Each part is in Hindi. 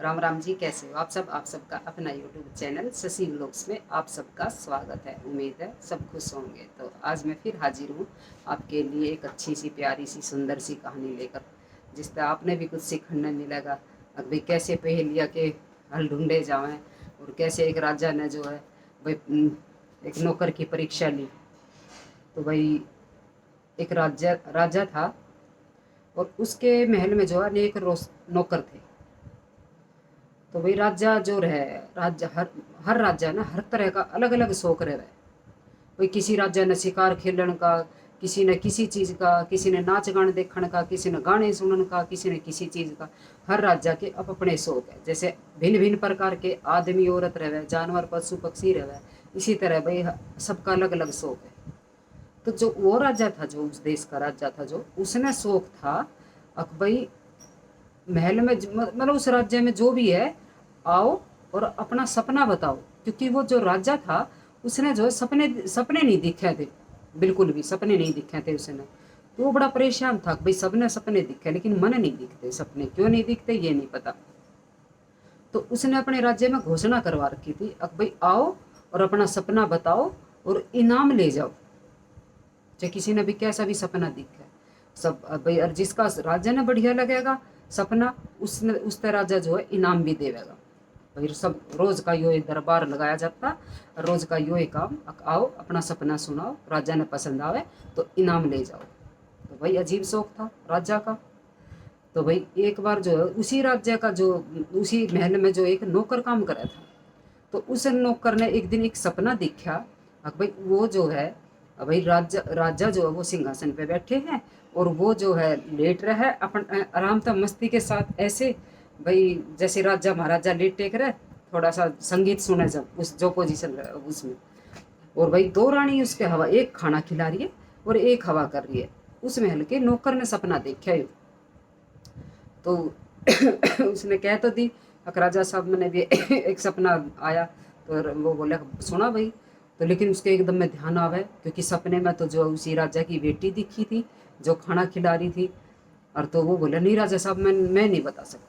राम राम जी, कैसे हो आप सबका अपना यूट्यूब चैनल शशि व्लॉग्स में आप सबका स्वागत है। उम्मीद है सब खुश होंगे। तो आज मैं फिर हाजिर हूँ आपके लिए एक अच्छी सी प्यारी सी सुंदर सी कहानी लेकर, जिससे आपने भी कुछ सीखने मिलेगा। अब भाई कैसे पहेलिया के हल ढूंढे जाएं और कैसे एक राजा ने जो है भाई एक नौकर की परीक्षा ली। तो भाई एक राजा राजा था और उसके महल में जो है अनेक नौकर थे। तो भाई राजा जो रहे, राजा हर हर राजा ना हर तरह का अलग अलग शौक रहे। भाई किसी राजा ने शिकार खेलन का, किसी ने किसी चीज़ का, किसी ने नाच गाने देखने का, किसी ने गाने सुनने का, किसी ने किसी चीज़ का। हर राजा के अब अपने शौक है। जैसे भिन्न भिन्न प्रकार के आदमी औरत रहे, जानवर पशु पक्षी रहे, इसी तरह भाई सबका अलग अलग शौक है। तो जो वो राजा था, जो उस देश का राजा था, जो उसने शौक था अब भाई महल में मतलब उस राज्य में जो भी है आओ और अपना सपना बताओ। क्योंकि वो जो राजा था उसने जो है सपने सपने नहीं दिखे थे, बिल्कुल भी सपने नहीं दिखे थे उसने। तो वो बड़ा परेशान था भाई सबने सपने दिखे लेकिन मन नहीं दिखते। सपने क्यों नहीं दिखते ये नहीं पता। तो उसने अपने राज्य में घोषणा करवा रखी थी अब भाई आओ और अपना सपना बताओ और इनाम ले जाओ। चाहे किसी ने भी कैसा भी सपना दिखा सब भाई, और जिसका राजा ने बढ़िया लगेगा सपना उसने उस राजा जो है इनाम भी देवेगा। भाई सब रोज का यो दरबार लगाया जाता, रोज का यो काम, आओ अपना सपना सुनाओ, राजा ने पसंद आवे तो इनाम ले जाओ। तो भाई अजीब शौक था राजा का। तो भाई एक बार जो है उसी राज्य का जो उसी महल में जो एक नौकर काम करा था, तो उस नौकर ने एक दिन एक सपना देखा। अब भाई वो जो है भाई राजा राजा जो है वो सिंहासन पे बैठे हैं और वो जो है लेट रहा है अपन आराम था मस्ती के साथ ऐसे। भाई जैसे राजा महाराजा लेट टेक रहे, थोड़ा सा संगीत सुने जब उस जो पोजीशन उसमें। और भाई दो रानी उसके हवा, एक खाना खिला रही है और एक हवा कर रही है। उस महल के नौकर ने सपना देखा है। तो उसने कह तो दी राजा साहब मैंने भी एक सपना आया। तो वो बोला सुना भाई। तो लेकिन उसके एकदम में ध्यान आवे क्योंकि सपने में तो जो उसी राजा की बेटी दिखी थी जो खाना खिला रही थी। और तो वो बोला नहीं राजा साहब मैं नहीं बता सकता।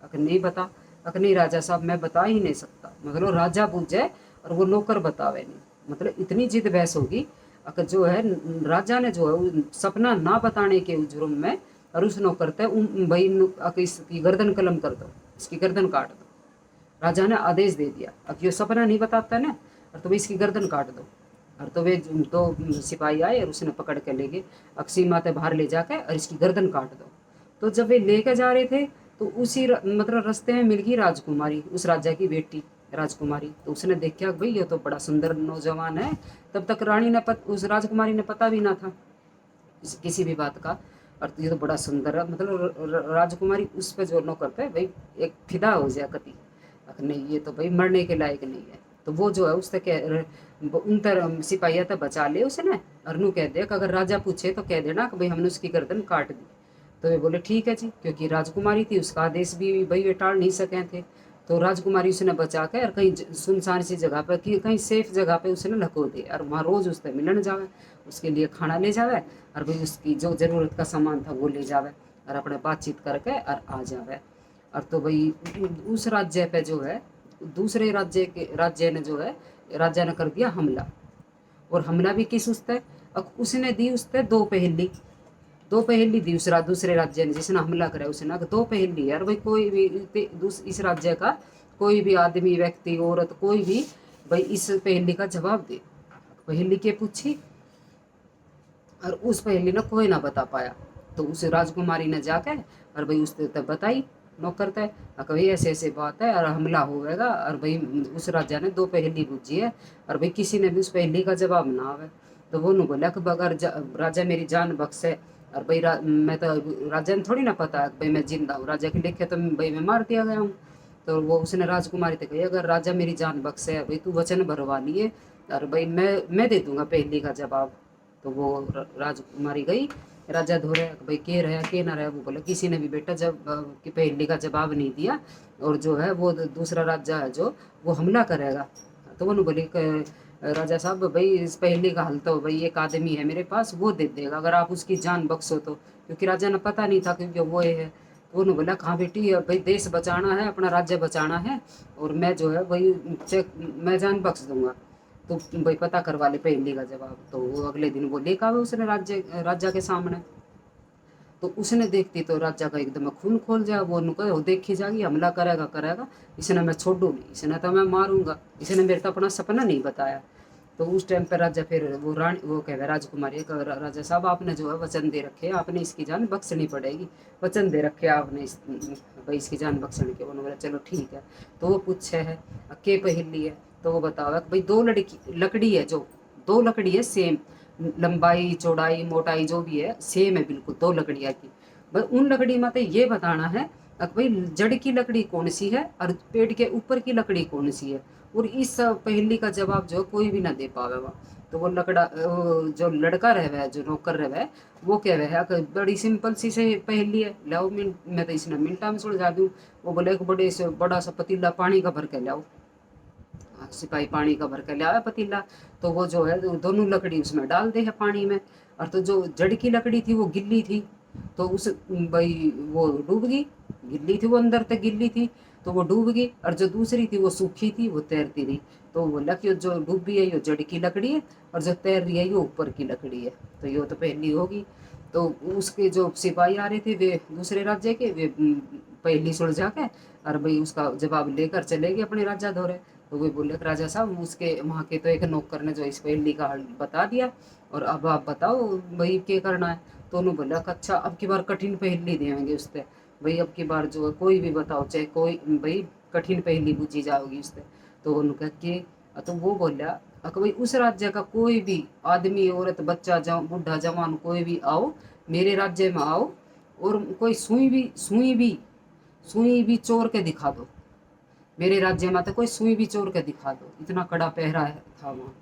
अगर नहीं बता, अगर नहीं राजा साहब मैं बता ही नहीं सकता। मतलब राजा पूछे और वो नौकर बतावे नहीं, मतलब इतनी जिद बहस होगी। अगर जो है राजा ने जो है सपना ना बताने के जुर्म में और उस नौकर ते भाई इसकी गर्दन कलम कर दो, इसकी गर्दन काट दो। राजा ने आदेश दे दिया अब ये सपना नहीं बताता ना, और तो भाई इसकी गर्दन काट दो। और तो वे दो सिपाही आए और उसने पकड़ के ले गए अक्सीमा ते बाहर ले जाकर और इसकी गर्दन काट दो। तो जब वे लेके जा रहे थे तो उसी मतलब रास्ते में मिल गई राजकुमारी, उस राजा की बेटी राजकुमारी। तो उसने देखा भाई ये तो बड़ा सुंदर नौजवान है। तब तक रानी ने उस राजकुमारी ने पता भी ना था किसी भी बात का। और ये तो बड़ा सुंदर है, मतलब राजकुमारी उस पर जो नौकर पे भाई एक फिदा हो जाए कति। नहीं ये तो भाई मरने के लायक नहीं है। तो वो जो है उससे कह उन तर सिपाहिया तो बचा ले उसने। और नू कह दे कि अगर राजा पूछे तो कह देना कि भाई हमने उसकी गर्दन काट दी। तो वे बोले ठीक है जी, क्योंकि राजकुमारी थी उसका आदेश भी भाई वे टाल नहीं सके थे। तो राजकुमारी उसने बचा के और कहीं सुनसान सी जगह पर कि कहीं सेफ जगह पे उसने लको दे और वहाँ रोज उससे मिलन जावे, उसके लिए खाना ले जावे और भाई उसकी जो ज़रूरत का सामान था वो ले जावे और अपने बातचीत करके और आ जावे। और तो भाई उस राज्य पे जो है दूसरे राज्य ने जो है राजा ने कर दिया हमला। और हमला भी किस उस पे, अब उसने दी उस पे दो पहेली दी दूसरे राज्य ने जिसने हमला करा उसने दो पहेली। यार भाई कोई भी इस राज्य का कोई भी आदमी व्यक्ति औरत कोई भी भाई इस पहेली का जवाब दे। पहेली के पूछी और उस पहेली ने कोई ना बता पाया। तो उस राजकुमारी ने जाकर और भाई उसने तब बताई नौकर तय भाई ऐसे ऐसे बात है और हमला होगा। और भाई उस राजा ने दो पहेली पूछी है और भाई किसी ने भी उस पहेली का जवाब ना आवे। तो वो नु बोला कि अगर राजा मेरी जान बख्शे और भाई मैं तो राजा ने थोड़ी ना पता है भाई मैं जिंदा हूँ, राजा के लिखे तो भाई मैं मार दिया गया हूँ। तो वो उसने राजकुमारी से कही अगर राजा मेरी जान बख्शे भाई तू वचन भरवा लिए और भाई मैं दे दूंगा पहेली का जवाब। तो वो राजकुमारी गई राजा धोरे भाई के रहा के ना रहा। वो बोले किसी ने भी बेटा जब कि पहेली का जवाब नहीं दिया और जो है वो दूसरा राजा है जो वो हमला करेगा। तो वो बोले राजा साहब भाई इस पहेली का हल तो भाई एक आदमी है मेरे पास वो दे देगा अगर आप उसकी जान बख्शो तो। क्योंकि राजा ने पता नहीं था क्योंकि वो है। उन्होंने बोला कहाँ बेटी, भाई देश बचाना है, अपना राज्य बचाना है, और मैं जो है वही चेक मैं जान बख्श दूंगा, तो भाई पता करवा ले पहली का जवाब। तो वो अगले दिन वो लेकर आवे उसने राजा के सामने। तो उसने देखती तो राजा का एकदम खून खोल जाए, वो नुका वो देखी जाएगी, हमला करेगा करेगा, इसने मैं छोड़ू नहीं, इसने तो मैं मारूंगा, इसने मेरे तो अपना सपना नहीं बताया। तो उस टाइम पर राजा फिर वो रानी वो कह रहे राजकुमारी राजा साहब आपने जो है वचन दे रखे, आपने इसकी जान बख्शनी पड़ेगी, वचन दे रखे आपने भाई इसकी जान बख्शने के। उन्होंने बोला चलो ठीक है। तो वो पूछे है के पहेली है, तो वो बतावा भाई दो लड़की लकड़ी है, जो दो लकड़ी है सेम, लंबाई चौड़ाई मोटाई जो भी है सेम है बिल्कुल, दो लकड़ियाँ की। भाई उन लकड़ी में तो ये बताना है भाई जड़ की लकड़ी कौन सी है और पेड़ के ऊपर की लकड़ी कौन सी है। और इस पहेली का जवाब जो कोई भी ना दे पावे वह। तो वो जो लड़का रहे जो नौकर रहे वो कह रहे है बड़ी सिंपल सी से पहेली है, लाओ मिनट मैं तो इसने मिनटा में सुलझा दूँ। वो बोले एक बड़ा सा पतीला पानी का भर के लाओ। सिपाही पानी का भर के लाया पतीला, तो वो जो है दोनों लकड़ी उसमें डाल दे है पानी में। और तो जो जड़ की लकड़ी थी वो गिल्ली थी, तो उस भाई वो डूब गई, गिल्ली थी वो अंदर तक गिल्ली थी, तो वो डूब गई। और जो दूसरी थी वो सूखी थी, वो तैरती रही। तो बोला कि जो डूबी है ये जड़ की लकड़ी है, और जो तैर रही है ये ऊपर की लकड़ी है। तो ये तो पहली होगी। तो उसके जो सिपाही आ रहे थे वे दूसरे राज्य के, वे पहली सुलझा के और भाई उसका जवाब लेकर चले गए अपने राजा दौरे। तो वे बोले राजा साहब उसके वहाँ के तो एक नौकर ने जो इस पहेली का हल बता दिया, और अब आप बताओ भाई क्या करना है। तो उन्होंने बोला कि अच्छा अब की बार कठिन पहेली देंगे उससे, भाई अब की बार जो है कोई भी बताओ, चाहे कोई भाई कठिन पहेली पूछी जाओगी उससे। तो उन्होंने कहा कि तो वो बोला कि भाई उस राज्य का कोई भी आदमी औरत बच्चा बूढ़ा जवान कोई भी आओ, मेरे राज्य में आओ, और कोई सुई भी चोर के दिखा दो, मेरे राज्य में तो कोई सुई भी चोर के दिखा दो, इतना कड़ा पहरा है था वहाँ।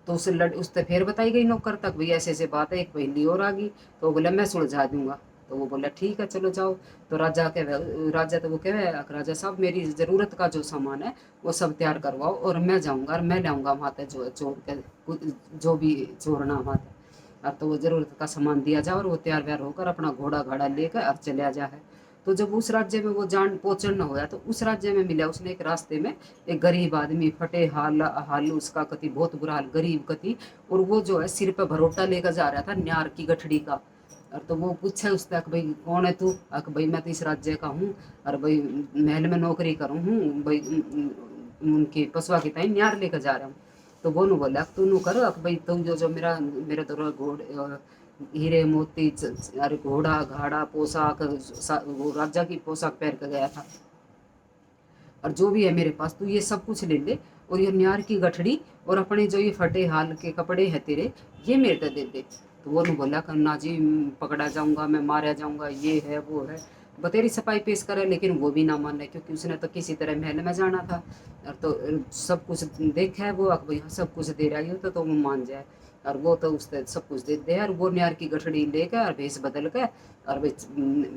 तो उससे फिर बताई गई नौकर तक भाई ऐसे ऐसे बात है, एक पहेली और आ गई। तो वो बोला मैं सुलझा दूंगा। तो वो बोला ठीक है चलो जाओ। तो राजा तो वो कह रहे राजा साहब मेरी ज़रूरत का जो सामान है वो सब तैयार करवाओ, और मैं जाऊँगा और मैं लाऊंगा वहाँ तक जो चोर के जो भी चोरना वहाँ तक। अब तो वो ज़रूरत का सामान दिया जाए और वो तैयार व्यार होकर अपना घोड़ा घाड़ा लेकर और चले जा है। तो जब उस राज्य में वो जान पहुँचन न होया, तो उस राज्य में मिला उसने एक रास्ते में एक गरीब आदमी, फटे हाल उसका कति बहुत बुरा हाल, गरीब कति। और वो जो है सिर पे भरोटा लेकर जा रहा था न्यार की गठड़ी का। और तो वो पूछे उससे कि भाई कौन है तू, कि भाई मैं तो इस राज्य का हूँ, और भाई महल में नौकरी करूँ हूँ भाई, उनकी पसवा की ताई न्यार लेकर जा रहा हूँ। तो वो नु बोला तू नु कर भाई, तुम जो जो मेरे तो घोड़े हीरे मोती अरे घोड़ा घाड़ा पोशाक वो राजा की पोशाक पहन कर गया था, और जो भी है मेरे पास तू ये सब कुछ ले ले, और ये न्यार की गठड़ी और अपने जो ये फटे हाल के कपड़े हैं तेरे, ये मेरे को दे दे। तो वो नहीं बोला करना जी पकड़ा जाऊंगा, मैं मारा जाऊंगा, ये है वो है, बतेरी सफाई पेश करे। लेकिन वो भी ना माने, क्योंकि उसने तो किसी तरह महल में जाना था, और तो सब कुछ देखा है वो भाई सब कुछ दे रहा है तो वो मान जाए। और वो तो उससे सब कुछ दे दे, और वो न्यार की गठड़ी लेकर और भेष बदल के और भाई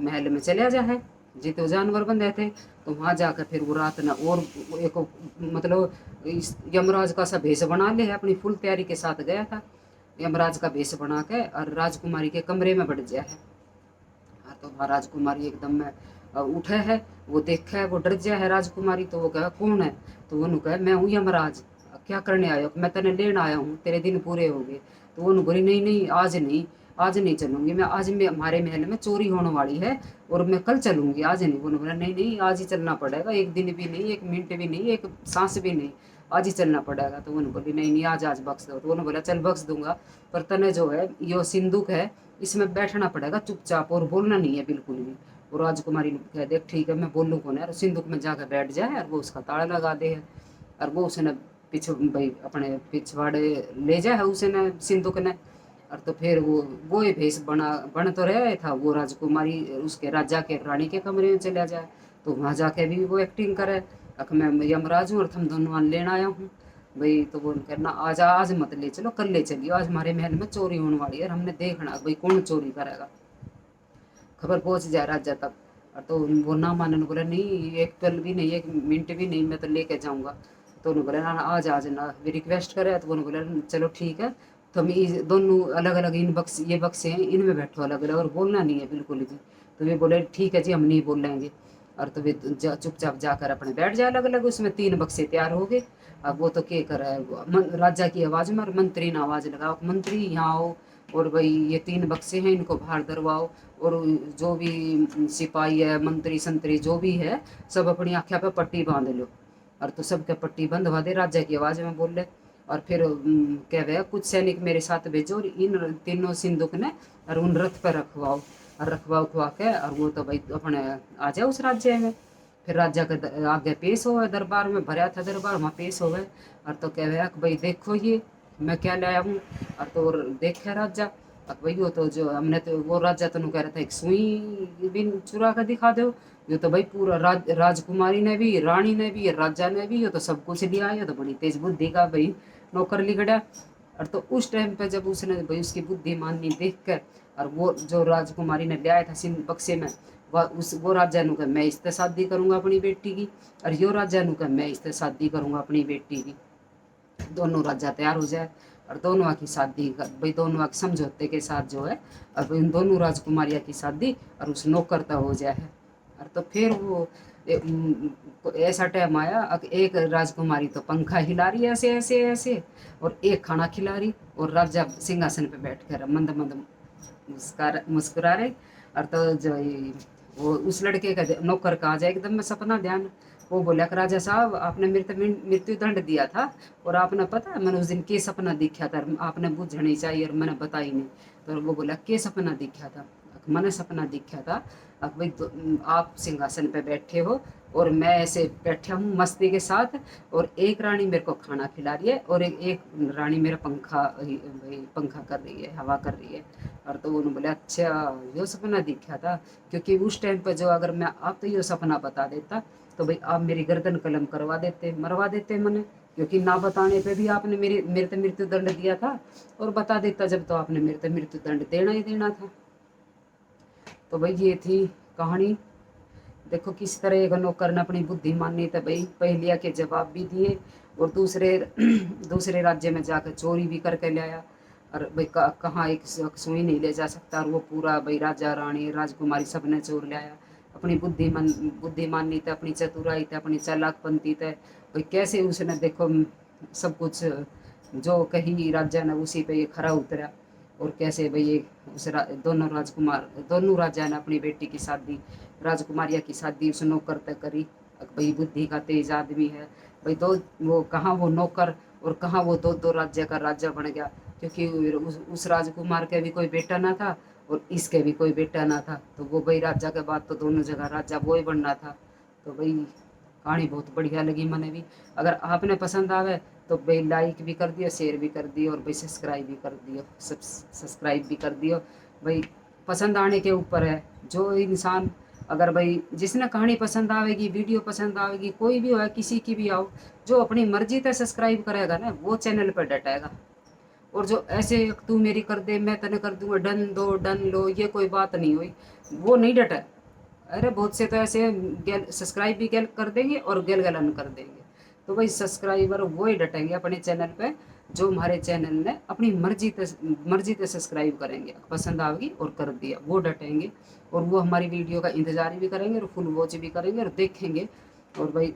महल में चले जा है जीते जानवर बंधे थे। तो वहाँ जाकर फिर वो रात ना और एक मतलब इस यमराज का सा भेष बना ले है, अपनी फुल तैयारी के साथ गया था, यमराज का भेष बना के और राजकुमारी के कमरे में बढ़ गया है। हाँ तो वहाँ राजकुमारी एकदम में उठे है, वो देखा है, वो डर गया है राजकुमारी। तो वो कहा कौन है, तो वो कहे मैं हूँ यमराज, क्या करने आया, मैं तेने लेन आया हूँ, तेरे दिन पूरे हो गए। तो वो बोली नहीं नहीं आज नहीं चलूंगी मैं, आज में हमारे महल में चोरी होने वाली है और मैं कल चलूंगी, आज नहीं। वो बोला नहीं नहीं आज ही चलना पड़ेगा, एक दिन भी नहीं, एक मिनट भी नहीं, एक सांस भी नहीं, आज ही चलना पड़ेगा। तो उन्होंने बोली नहीं नहीं आज बख्श दो। तो उन्होंने बोला चल बख्श दूंगा, पर तने जो है यो सिंदूक है इसमें बैठना पड़ेगा चुपचाप और बोलना नहीं है बिल्कुल भी। और राजकुमारी ने कह देख ठीक है मैं बोलूँ कौन है, और सिंदूक में जाकर बैठ जाए और वो उसका ताला लगा दे है। और वो उसने पिछ भाई अपने पिछवाड़े ले जाए है उसने सिंदूक ने। और तो फिर वो ही भेष बन तो रहा था, वो राजकुमारी उसके राजा के रानी के कमरे में चला जाए। तो वहाँ जाके भी वो एक्टिंग करे अख मैं यमराज हूँ और तुम दोनों लेना आया हूँ भाई। तो वो कहना आज मत ले चलो, कल ले चलिए, आज हमारे महल में चोरी होने वाली है, हमने देखना भाई कौन चोरी करेगा। खबर पहुंच जाए राजा तक। और तो वो ना माने, बोले नहीं एक पल भी नहीं, एक मिनट भी नहीं, मैं तो लेके जाऊंगा। तो उन्होंने बोला ना आज ना भी रिक्वेस्ट करे। तो उन्होंने बोला चलो ठीक है, तो हम दोनों अलग अलग इन बक्स ये बक्से हैं इनमें बैठो अलग अलग, और बोलना नहीं है बिल्कुल भी। तो वे बोले ठीक है जी हम नहीं बोलेंगे। और तो वे चुपचाप जाकर अपने बैठ जाए अलग अलग। उसमें 3 बक्से तैयार हो गए। अब वो तो क्या कर रहा है, राजा की आवाज़ में और मंत्री ने आवाज़ लगाओ मंत्री यहाँ आओ, और भाई ये 3 बक्से हैं इनको बाहर दरवाओ। और जो भी सिपाही है मंत्री संतरी जो भी है सब अपनी आँखें पे पट्टी बांध लो। और तो सबके पट्टी बंधवा दे, राजा की आवाज़ में बोल रहे। और फिर कह रहे कुछ सैनिक मेरे साथ भेजो और इन तीनों सिंदूक ने और उन रथ पर रखवाओ। और रखवा उखवा के और वो तो भाई अपने आ जाए उस राज्य में। फिर राजा के आगे पेश हो गए, दरबार में भरा था दरबार, वहाँ पेश हो गए। और तो कह रहे भाई देखो ये मैं क्या लाया हूँ। और तो देखे राजा, अब भाई वो तो जो हमने तो वो राजा तो कह रहा था एक सुई भी चुरा कर दिखा दो। ये तो भाई पूरा राजकुमारी ने भी रानी ने भी राजा ने भी ये तो सब कुछ लिया। ये तो बड़ी तेज बुद्धि का भाई नौकर लिगड़ा। और तो उस टाइम पे जब उसने भाई उसकी बुद्धिमानी देख कर और वो जो राजकुमारी ने लिया था सिंह बक्से में वो राजा नु मैं इससे शादी करूंगा अपनी बेटी की। और यो राजा नु मैं इससे शादी करूंगा अपनी बेटी की। दोनों राजा तैयार हो जाए और दोनों की शादी भाई दोनों के समझौते के साथ जो है अब इन दोनों राजकुमारियों की शादी और उस नौकर तक हो जाए। और तो फिर वो ऐसा टाइम आया एक राजकुमारी तो पंखा हिला रही है ऐसे ऐसे ऐसे, और एक खाना खिला रही, और राजा सिंहासन पे बैठ कर मंद मंद मुस्कुरा रहे। और तो जो वो उस लड़के का नौकर का आ जाए एकदम में सपना ध्यान। वो बोला कि राजा साहब आपने मृत्यु दंड दिया था और आपने पता है मैंने उस दिन के सपना दिखा था, आपने बुझनी चाहिए और मैंने बताई नहीं। तो वो बोला के सपना दिखा था, मैंने सपना दिखा था अब भाई आप सिंहासन पे बैठे हो और मैं ऐसे बैठा हूँ मस्ती के साथ, और एक रानी मेरे को खाना खिला रही है और एक रानी मेरा पंखा कर रही है, हवा कर रही है। और तो उन्होंने बोला अच्छा यो सपना दिखा था, क्योंकि उस टाइम पर जो अगर मैं आप तो यो सपना बता देता तो भाई आप मेरी गर्दन कलम करवा देते मरवा देते मैंने, क्योंकि ना बताने पे भी आपने मेरे तो मृत्यु दंड दिया था, और बता देता जब तो आपने मेरे तो मृत्यु दंड देना ही देना था। तो भाई ये थी कहानी। देखो किस तरह एक नौकर ने अपनी बुद्धिमानी तो भाई पहेलिया के जवाब भी दिए और दूसरे दूसरे राज्य में जाकर चोरी भी करके लाया। और भाई कहाँ एक सुई नहीं ले जा सकता, और वो पूरा भाई राजा रानी राजकुमारी सब ने चोर लाया। अपनी बुद्धिमानी थे, अपनी चतुराई थे, अपनी चालाकपंती थे, भाई कैसे उसने देखो सब कुछ जो कही राजा ने उसी पे ये खरा उतरा। और कैसे भाई ये दोनों राजा ने अपनी बेटी की शादी राजकुमारिया की शादी उस नौकर तक करी। भाई बुद्धि का तेज आदमी है भाई, दो वो कहाँ वो नौकर और कहाँ वो दो राज्य का राजा बन गया, क्योंकि उस राजकुमार के भी कोई बेटा ना था और इसके भी कोई बेटा ना था। तो वो भाई राजा के बाद तो दोनों जगह राजा वो ही बनना था। तो भाई कहानी बहुत बढ़िया लगी मैंने भी। अगर आपने पसंद आवे तो भाई लाइक भी कर दियो, शेयर भी कर दियो और भाई सब्सक्राइब भी कर दियो, सब्सक्राइब भी कर दियो। भाई पसंद आने के ऊपर है। जो इंसान अगर भाई जिसने कहानी पसंद आवेगी वीडियो पसंद आवेगी कोई भी हो किसी की भी आओ, जो अपनी मर्जी से सब्सक्राइब करेगा ना वो चैनल पर डटेगा। और जो ऐसे तू मेरी कर दे मैं तने कर दूंगा डन दो डन लो ये कोई बात नहीं हुई, वो नहीं डटा। अरे बहुत से तो ऐसे सब्सक्राइब भी गैल कर देंगे और गैल गलन कर देंगे। तो भाई सब्सक्राइबर वो ही डटेंगे अपने चैनल पे जो हमारे चैनल ने अपनी मर्जी से सब्सक्राइब करेंगे, पसंद आएगी और कर दिया वो डटेंगे। और वो हमारी वीडियो का इंतज़ार भी करेंगे और फुल वॉच भी करेंगे और देखेंगे। और भाई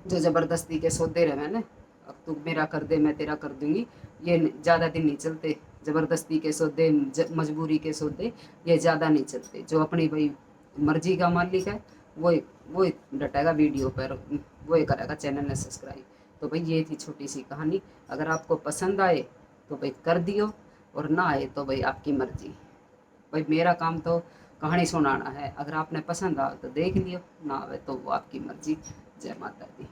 जो ज़बरदस्ती के सौदे रहे ना, अब तू मेरा कर दे मैं तेरा कर दूंगी, ये ज़्यादा दिन नहीं चलते। ज़बरदस्ती के सौदे मजबूरी के सौदे ये ज़्यादा नहीं चलते। जो अपनी भाई मर्जी का मालिक है वो डटेगा वीडियो पर, वो ही करेगा चैनल ने सब्सक्राइब। तो भाई ये थी छोटी सी कहानी। अगर आपको पसंद आए तो भाई कर दियो और ना आए तो भाई आपकी मर्जी। भाई मेरा काम तो कहानी सुनाना है, अगर आपने पसंद आए तो देख लियो, ना आए तो वो आपकी मर्जी। जय माता दी।